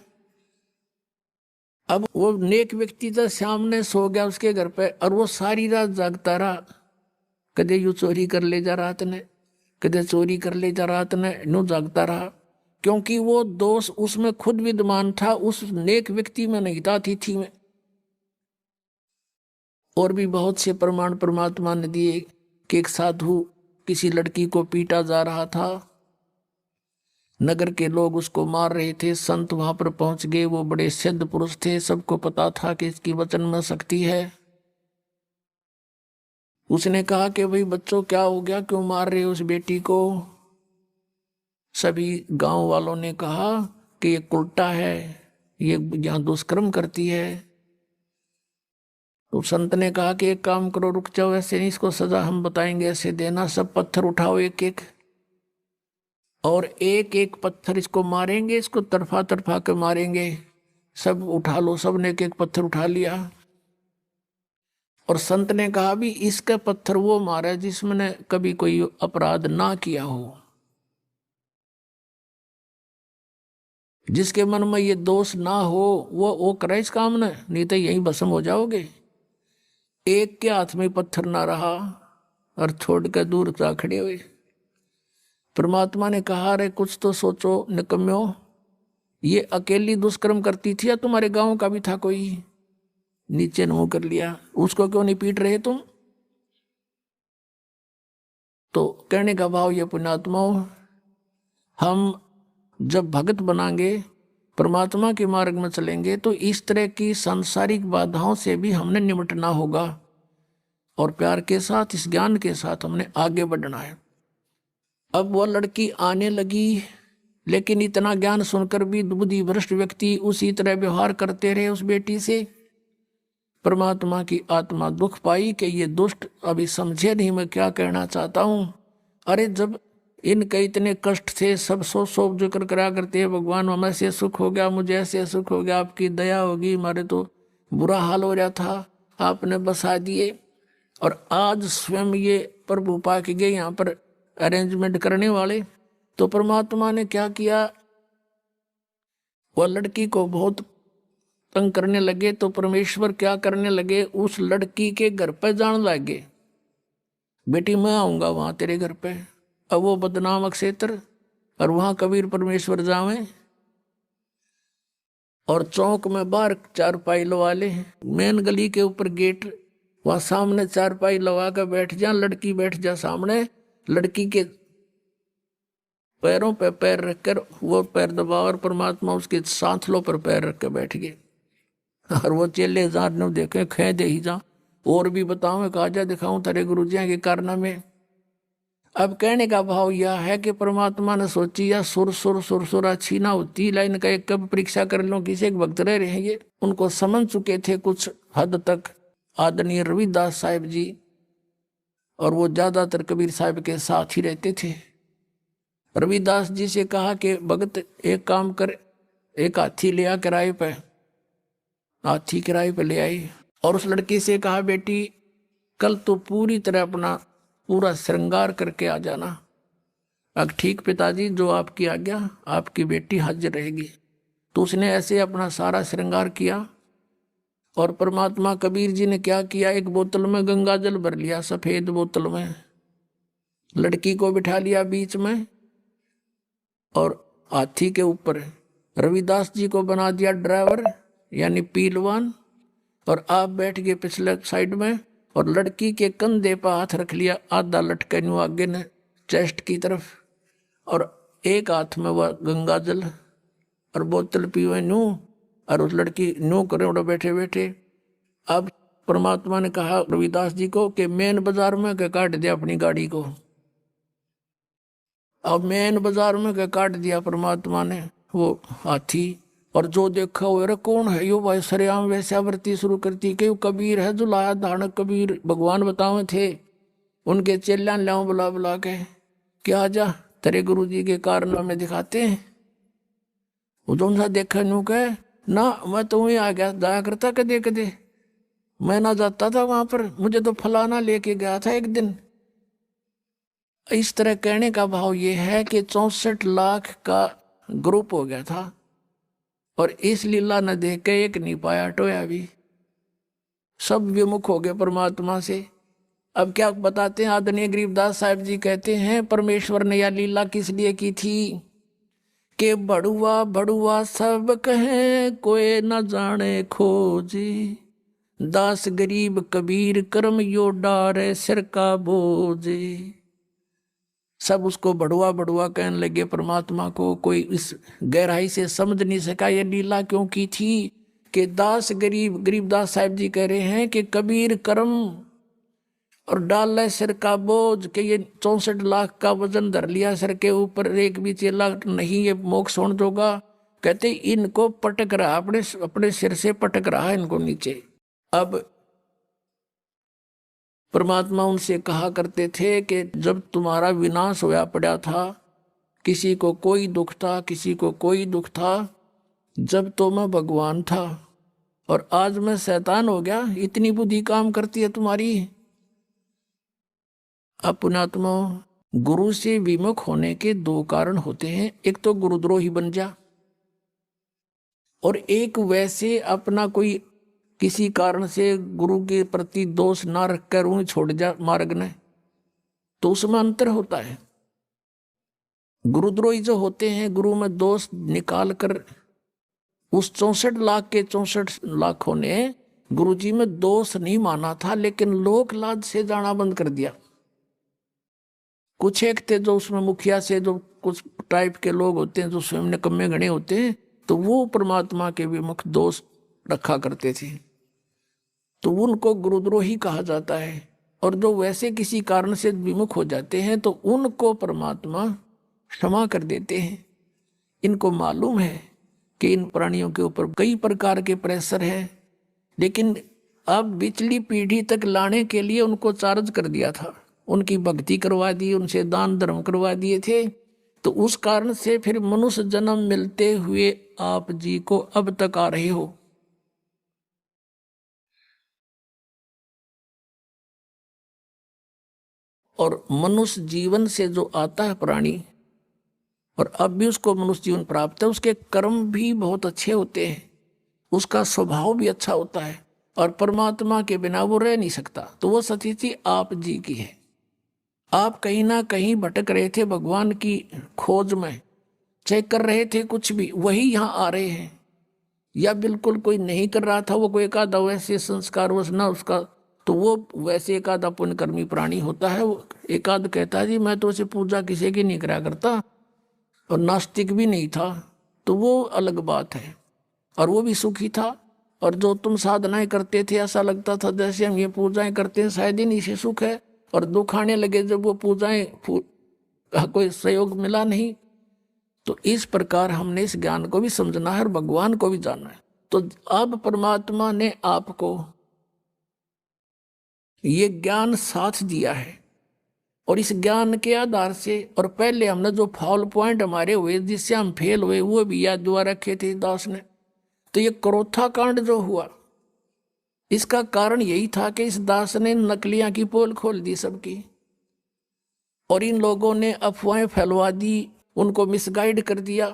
अब वो नेक व्यक्ति तो सामने सो गया उसके घर पे, और वो सारी रात जागता रहा। कदे यू चोरी कर ले जा रात ने, कदे चोरी कर ले जा रात ने, नो जागता रहा, क्योंकि वो दोष उसमें खुद विद्यमान था, उस नेक व्यक्ति में नहीं था, अतिथि में। और भी बहुत से प्रमाण परमात्मा ने दिए कि एक साधु किसी लड़की को पीटा जा रहा था, नगर के लोग उसको मार रहे थे, संत वहां पर पहुंच गए। वो बड़े सिद्ध पुरुष थे, सबको पता था कि इसकी वचन में शक्ति है। उसने कहा कि भाई बच्चों क्या हो गया, क्यों मार रहे हो उस बेटी को? सभी गांव वालों ने कहा कि ये उल्टा है, ये यहां दुष्कर्म करती है। तो संत ने कहा कि एक काम करो, रुक जाओ, ऐसे नहीं, इसको सजा हम बताएंगे, ऐसे देना। सब पत्थर उठाओ एक एक, और एक एक पत्थर इसको मारेंगे, इसको तरफा तरफा के मारेंगे। सब उठा लो, सब ने एक एक पत्थर उठा लिया। और संत ने कहा भी इसका पत्थर वो मारे जिसमें कभी कोई अपराध ना किया हो, जिसके मन में ये दोष ना हो, वो करे इस काम ने, नहीं तो यही भस्म हो जाओगे। एक के हाथ में पत्थर ना रहा और छोड़ कर दूर जा खड़े हुए। परमात्मा ने कहा, अरे कुछ तो सोचो निकम्यो, ये अकेली दुष्कर्म करती थी या तुम्हारे गांव का भी था कोई? नीचे मुंह कर लिया, उसको क्यों नहीं पीट रहे तुम? तो कहने का भाव ये पुण्यात्माओं, हम जब भगत बनाएंगे, परमात्मा के मार्ग में चलेंगे, तो इस तरह की सांसारिक बाधाओं से भी हमने निपटना होगा, और प्यार के साथ, इस ज्ञान के साथ हमने आगे बढ़ना है। अब वह लड़की आने लगी, लेकिन इतना ज्ञान सुनकर भी बुद्धि भ्रष्ट व्यक्ति उसी तरह व्यवहार करते रहे उस बेटी से। परमात्मा की आत्मा दुख पाई कि ये दुष्ट अभी समझे नहीं मैं क्या कहना चाहता हूं। अरे जब इनके इतने कष्ट थे, सब सो जिक्र करा करते हैं, भगवान हमें से सुख हो गया, मुझे ऐसे सुख हो गया, आपकी दया होगी, हमारे तो बुरा हाल हो रहा था, आपने बसा दिए। और आज स्वयं ये प्रभु पा के गए यहाँ पर अरेंजमेंट करने वाले। तो परमात्मा ने क्या किया, वह लड़की को बहुत तंग करने लगे, तो परमेश्वर क्या करने लगे, उस लड़की के घर पर जान लगे। बेटी मैं आऊंगा वहां तेरे घर पे। अब वो बदनाम क्षेत्र, और वहां कबीर परमेश्वर जावे, और चौक में बाहर चारपाई लगा ले, मेन गली के ऊपर गेट, वहां सामने चारपाई लगा कर बैठ जा, लड़की बैठ जा सामने, लड़की के पैरों पे पैर रखकर वो पैर दबाओ, और परमात्मा उसके सांथलों पर पैर रख कर बैठ गए। और वो चेले जार ने देखे, खे दे ही जा, और भी बताऊं, काजा दिखाऊं तेरे गुरु जी के कारनामे। अब कहने का भाव यह है कि परमात्मा ने सोची, या सुर अच्छी ना होती, लाइन का एक कब परीक्षा कर लो, किसी एक भक्त रह रहे हैं ये, उनको समझ चुके थे कुछ हद तक आदरणीय रविदास साहिब जी, और वो ज्यादातर कबीर साहिब के साथ ही रहते थे। रविदास जी से कहा कि भगत एक काम कर, एक हाथी ले आ किराए पे, हाथी किराए पे ले आई, और उस लड़की से कहा, बेटी कल तो पूरी तरह अपना पूरा श्रृंगार करके आ जाना। अब ठीक पिताजी, जो आपकी आज्ञा, आपकी बेटी हाजिर रहेगी। तो उसने ऐसे अपना सारा श्रृंगार किया। और परमात्मा कबीर जी ने क्या किया, एक बोतल में गंगा जल भर लिया, सफेद बोतल में, लड़की को बिठा लिया बीच में, और हाथी के ऊपर रविदास जी को बना दिया ड्राइवर यानी पीलवान, और आप बैठ गए पिछले साइड में, और लड़की के कंधे पर हाथ रख लिया, आधा लटके न्यू आगे ने चेस्ट की तरफ, और एक हाथ में वह गंगा जल और बोतल पीवे नू, और उस लड़की नू करे उड़ा बैठे बैठे। अब परमात्मा ने कहा रविदास जी को कि मेन बाजार में के काट दिया अपनी गाड़ी को, अब मेन बाजार में क्या काट दिया परमात्मा ने वो हाथी, और जो देखा वो अरे कौन है यो भाई, सरेआम वैश्यावृत्ति शुरू करती कि कबीर है जो लाया धानक कबीर, भगवान बतावे थे उनके चेला लाओ बुला बुला के, क्या जा तेरे गुरु जी के कारनामे दिखाते हैं। उधर सा देखा नू कह ना, मैं तो वहीं आ गया, जाया करता कदे कदे, मैं ना जाता था वहां पर, मुझे तो फलाना लेके गया था एक दिन। इस तरह कहने का भाव ये है कि 64 लाख का ग्रुप हो गया था, और इस लीला न देख के एक नहीं पाया टोया भी, सब विमुख हो गए परमात्मा से। अब क्या बताते हैं आदरणीय गरीबदास साहब जी, कहते हैं परमेश्वर ने यह लीला किस लिए की थी कि बड़ुआ बड़ुआ सब कहें कोई न जाने खोजी, दास गरीब कबीर कर्म यो डारे सिर का बोझे। सब उसको बड़ुआ बड़ुआ कहने लगे परमात्मा को, कोई इस गहराई से समझ नहीं सका ये लीला क्यों की थी कि दास गरीब, गरीबदास साहब जी कह रहे हैं कि कबीर कर्म और डाल सिर का बोझ, के ये 64 लाख का वजन धर लिया सिर के ऊपर, एक भी चेला नहीं ये मोक्ष होने दोगा। कहते इनको पटक रहा, अपने अपने सिर से पटक रहा इनको नीचे। अब परमात्मा उनसे कहा करते थे कि जब तुम्हारा विनाश होया पड़ा था, किसी को कोई दुख था, किसी को कोई दुख था, जब तो मैं भगवान था और आज मैं शैतान हो गया, इतनी बुद्धि काम करती है तुम्हारी। अब पुण्यात्मा, गुरु से विमुख होने के दो कारण होते हैं, एक तो गुरुद्रोही बन जा, और एक वैसे अपना कोई किसी कारण से गुरु के प्रति दोष ना रखकर उन्हें छोड़ जा मार्ग ने, तो उसमें अंतर होता है। गुरुद्रोही जो होते हैं, गुरु में दोष निकाल कर, उस 64 लाख के 64 लाखों ने गुरु जी में दोष नहीं माना था, लेकिन लोक लाज से जाना बंद कर दिया। कुछ एक थे जो उसमें मुखिया से, जो कुछ टाइप के लोग होते हैं जो स्वयं निकम्मे गणे होते हैं, तो वो परमात्मा के विमुख दोष रखा करते थे, तो उनको गुरुद्रोही कहा जाता है। और जो वैसे किसी कारण से विमुख हो जाते हैं तो उनको परमात्मा क्षमा कर देते हैं। इनको मालूम है कि इन प्राणियों के ऊपर कई प्रकार के प्रेशर है, लेकिन अब पिछली पीढ़ी तक लाने के लिए उनको चार्ज कर दिया था, उनकी भक्ति करवा दी, उनसे दान धर्म करवा दिए थे, तो उस कारण से फिर मनुष्य जन्म मिलते हुए आप जी को अब तक आ रहे हो। और मनुष्य जीवन से जो आता है प्राणी, और अब भी उसको मनुष्य जीवन प्राप्त है, उसके कर्म भी बहुत अच्छे होते हैं, उसका स्वभाव भी अच्छा होता है, और परमात्मा के बिना वो रह नहीं सकता। तो वो स्थिति आप जी की है। आप कहीं ना कहीं भटक रहे थे भगवान की खोज में, चेक कर रहे थे कुछ भी, वही यहाँ आ रहे हैं। या बिल्कुल कोई नहीं कर रहा था, वो कोई एक आधा वैसे संस्कार वश ना उसका, तो वो वैसे एक आधा पुण्यकर्मी प्राणी होता है। वो एक आध कहता है जी मैं तो उसे पूजा किसी की नहीं करा करता, और नास्तिक भी नहीं था, तो वो अलग बात है, और वो भी सुखी था। और जो तुम साधनाएं करते थे, ऐसा लगता था जैसे हम ये पूजाएं करते हैं शायद ही इसे सुख है, और दुख आने लगे जब वो पूजाएं कोई सहयोग मिला नहीं। तो इस प्रकार हमने इस ज्ञान को भी समझना है और भगवान को भी जानना है। तो अब परमात्मा ने आपको ये ज्ञान साथ दिया है, और इस ज्ञान के आधार से, और पहले हमने जो फॉल पॉइंट हमारे हुए जिससे हम फेल हुए वो भी याद दुआ रखे थे दास ने। तो ये क्रोथा कांड जो हुआ, इसका कारण यही था कि इस दास ने नकलियां की पोल खोल दी सबकी, और इन लोगों ने अफवाहें फैलवा दी, उनको मिसगाइड कर दिया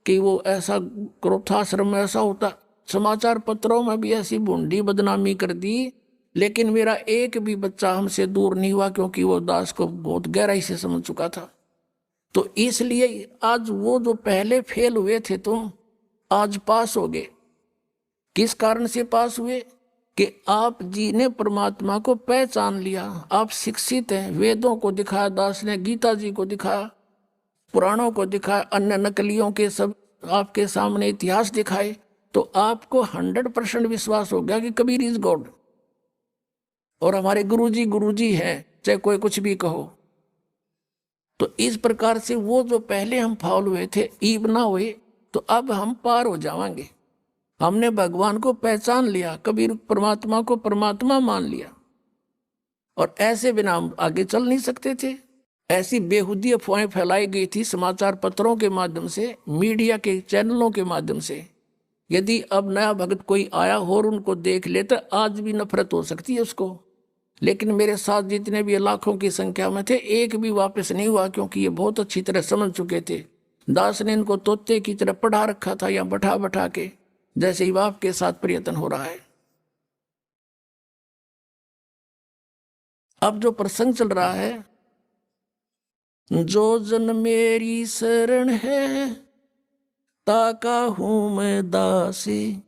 कि वो ऐसा क्रोथाश्रम में ऐसा होता, समाचार पत्रों में भी ऐसी भूंडी बदनामी कर दी। लेकिन मेरा एक भी बच्चा हमसे दूर नहीं हुआ, क्योंकि वो दास को बहुत गहराई से समझ चुका था। तो इसलिए आज वो जो पहले फेल हुए थे तुम आज पास हो गए। किस कारण से पास हुए कि आप जी ने परमात्मा को पहचान लिया, आप शिक्षित हैं, वेदों को दिखाया दास ने, गीता जी को दिखाया, पुराणों को दिखाया, अन्य नकलियों के सब आपके सामने इतिहास दिखाए, तो आपको 100% विश्वास हो गया कि कबीर इज गॉड, और हमारे गुरुजी हैं, चाहे कोई कुछ भी कहो। तो इस प्रकार से वो जो पहले हम फाउल हुए थे, ईब ना हुए, तो अब हम पार हो जाएंगे। हमने भगवान को पहचान लिया, कबीर परमात्मा को परमात्मा मान लिया, और ऐसे बिना हम आगे चल नहीं सकते थे। ऐसी बेहुदी अफवाहें फैलाई गई थी समाचार पत्रों के माध्यम से, मीडिया के चैनलों के माध्यम से। यदि अब नया भक्त कोई आया हो और उनको देख ले तो आज भी नफरत हो सकती है उसको, लेकिन मेरे साथ जितने भी लाखों की संख्या में थे, एक भी वापस नहीं हुआ, क्योंकि ये बहुत अच्छी तरह समझ चुके थे। दास ने इनको तोते की तरह पढ़ा रखा था, या बैठा बैठा के, जैसे ही बाप के साथ प्रयत्न हो रहा है। अब जो प्रसंग चल रहा है, जो जन मेरी शरण है ताका हूं मैं दासी,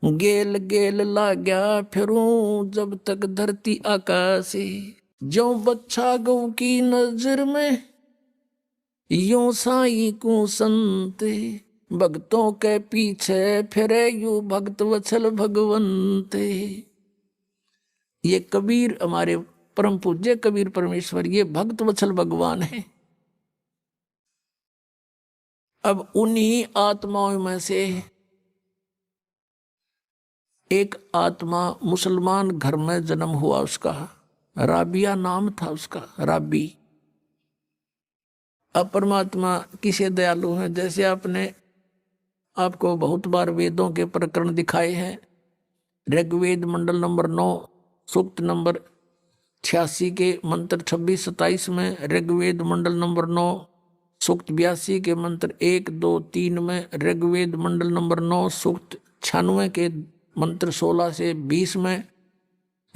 गेल गेल लाग्या फिरूं जब तक धरती आकाशी, जो बच्चा गऊ की नजर में यूं साई को संत, भक्तों के पीछे फिरे यू भक्त वत्सल भगवंत। ये कबीर, हमारे परम पूज्य कबीर परमेश्वर, ये भक्त वत्सल भगवान है। अब उन्हीं आत्माओं में से एक आत्मा मुसलमान घर में जन्म हुआ, उसका राबिया नाम था उसका, राबी। अब परमात्मा किसे दयालु है, जैसे आपको बहुत बार वेदों के प्रकरण दिखाए हैं। ऋग्वेद मंडल नंबर 9 सूक्त नंबर 86 के मंत्र 26-27 में, ऋग्वेद मंडल नंबर 9 सूक्त 82 के मंत्र 1, 2, 3 में, ऋग्वेद मंडल नंबर 9 सूक्त 96 के मंत्र 16 से 20 में,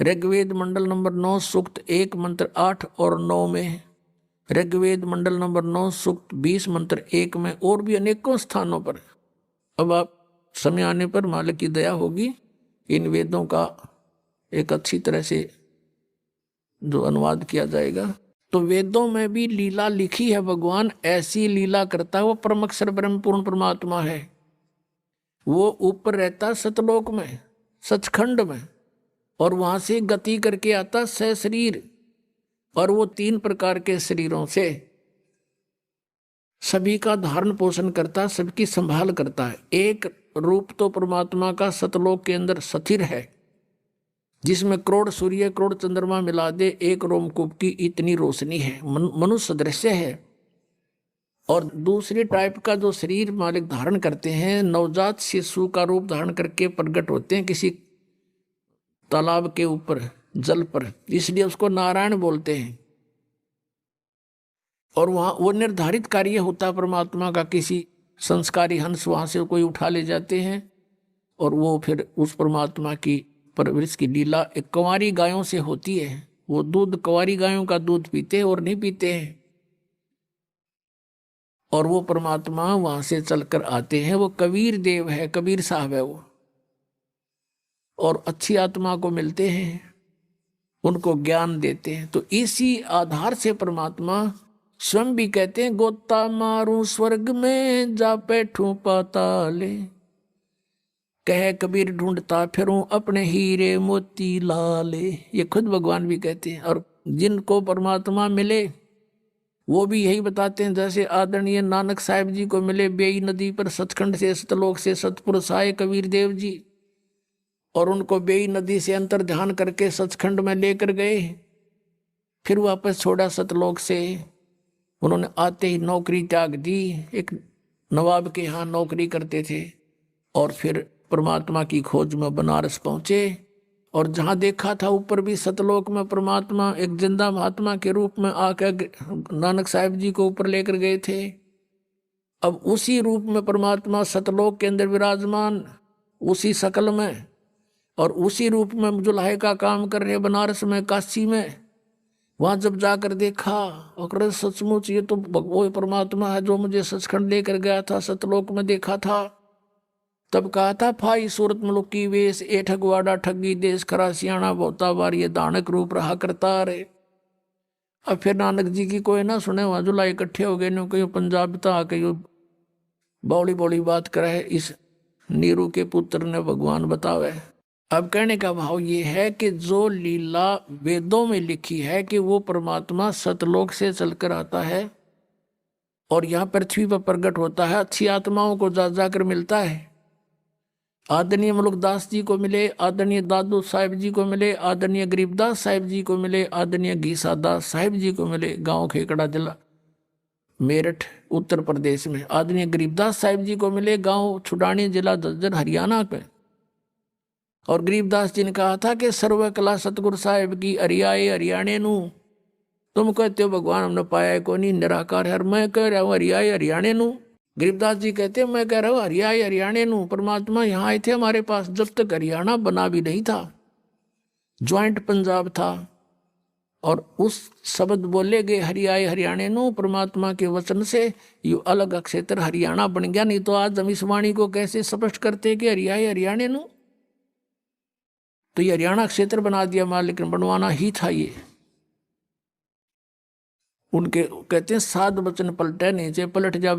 ऋग्वेद मंडल नंबर 9 सूक्त 1 मंत्र 8 और 9 में, ऋग्वेद मंडल नंबर 9 सूक्त 20 मंत्र 1 में, और भी अनेकों स्थानों पर। अब आप समय आने पर मालिक की दया होगी, इन वेदों का एक अच्छी तरह से जो अनुवाद किया जाएगा। तो वेदों में भी लीला लिखी है, भगवान ऐसी लीला करता है। वो परम अक्षर ब्रह्म पूर्ण परमात्मा है। वो ऊपर रहता सतलोक में, सचखंड में, और वहां से गति करके आता सहशरीर, और वो 3 प्रकार के शरीरों से सभी का धारण पोषण करता, सबकी संभाल करता है। एक रूप तो परमात्मा का सतलोक के अंदर स्थिर है, जिसमें करोड़ सूर्य करोड़ चंद्रमा मिला दे एक रोमकूप की इतनी रोशनी है, मनुष्य दृश्य है। और दूसरी टाइप का जो शरीर मालिक धारण करते हैं, नवजात शिशु का रूप धारण करके प्रकट होते हैं किसी तालाब के ऊपर जल पर, इसलिए उसको नारायण बोलते हैं। और वहाँ वो निर्धारित कार्य होता है परमात्मा का, किसी संस्कारी हंस वहाँ से कोई उठा ले जाते हैं, और वो फिर उस परमात्मा की परवरिश की लीला एक कंवारी गायों से होती है। वो दूध कंवारी गायों का दूध पीते हैं और नहीं पीते हैं, और वो परमात्मा वहां से चलकर आते हैं। वो कबीर देव है, कबीर साहब है वो, और अच्छी आत्मा को मिलते हैं, उनको ज्ञान देते हैं। तो इसी आधार से परमात्मा स्वयं भी कहते हैं, गोता मारूं स्वर्ग में जा बैठूं पाताले, कह कबीर ढूंढता फिरूं अपने हीरे मोती लाले। ये खुद भगवान भी कहते हैं। और जिनको परमात्मा मिले वो भी यही बताते हैं, जैसे आदरणीय नानक साहिब जी को मिले बेई नदी पर सचखंड से सतलोक से सतपुरुष आए कबीर देव जी, और उनको बेई नदी से अंतर ध्यान करके सचखंड में लेकर गए, फिर वापस छोड़ा सतलोक से। उन्होंने आते ही नौकरी त्याग दी, एक नवाब के यहाँ नौकरी करते थे, और फिर परमात्मा की खोज में बनारस पहुंचे। और जहाँ देखा था ऊपर भी सतलोक में परमात्मा एक जिंदा महात्मा के रूप में आकर नानक साहिब जी को ऊपर लेकर गए थे। अब उसी रूप में परमात्मा सतलोक के अंदर विराजमान, उसी शकल में, और उसी रूप में जुलाहे का काम कर रहे बनारस में, काशी में। वहाँ जब जाकर देखा, और सचमुच ये तो वो परमात्मा है जो मुझे सचखंड लेकर गया था, सतलोक में देखा था। तब कहा था, फाई सूरत मलुकी वेश ए ठगवाड़ा ठगी देश खरा सियाणा बोता बार, ये दानक रूप रहा करता रे। अब फिर नानक जी की कोई ना सुने, वहाँ जुला इकट्ठे हो गए, नो कहीं पंजाब तो आके बौड़ी बौड़ी बात करे, इस नीरू के पुत्र ने भगवान बतावे। अब कहने का भाव ये है कि जो लीला वेदों में लिखी है कि वो परमात्मा सतलोक से चलकर आता है, और यहाँ पृथ्वी पर प्रकट होता है, अच्छी आत्माओं को जा जाकर मिलता है। आदरणीय मुलुकदास जी को मिले, आदरणीय दादू साहिब जी को मिले, आदरणीय गरीबदास साहिब जी को मिले, आदरणीय घीसा दास साहिब जी को मिले, गांव खेकड़ा जिला मेरठ उत्तर प्रदेश में। आदरणीय गरीबदास साहिब जी को मिले, गांव छुडानी जिला झज्जर हरियाणा पे। और गरीबदास जी ने कहा था कि सर्व कला सतगुरु साहिब की हरियाए हरियाणे नू। तुम कहते हो भगवान हमने पाया है को नहीं, निराकार है, मैं कह रहा हूँ हरियाए हरियाणे नू। गरीबदास जी कहते हैं मैं कह रहा हूँ हरियाए हरियाणे नू। परमात्मा यहाँ आए थे हमारे पास जब तक हरियाणा बना भी नहीं था, ज्वाइंट पंजाब था, और उस शब्द बोले गए हरियाए हरियाणे नू परमात्मा के वचन से यू अलग क्षेत्र हरियाणा बन गया। नहीं तो आज हम इस वाणी को कैसे स्पष्ट करते कि हरियाए हरियाणे नू। तो ये हरियाणा क्षेत्र बना दिया मां, लेकिन बनवाना ही था ये। उनके कहते हैं साध वचन पलटे नीचे, पलट जा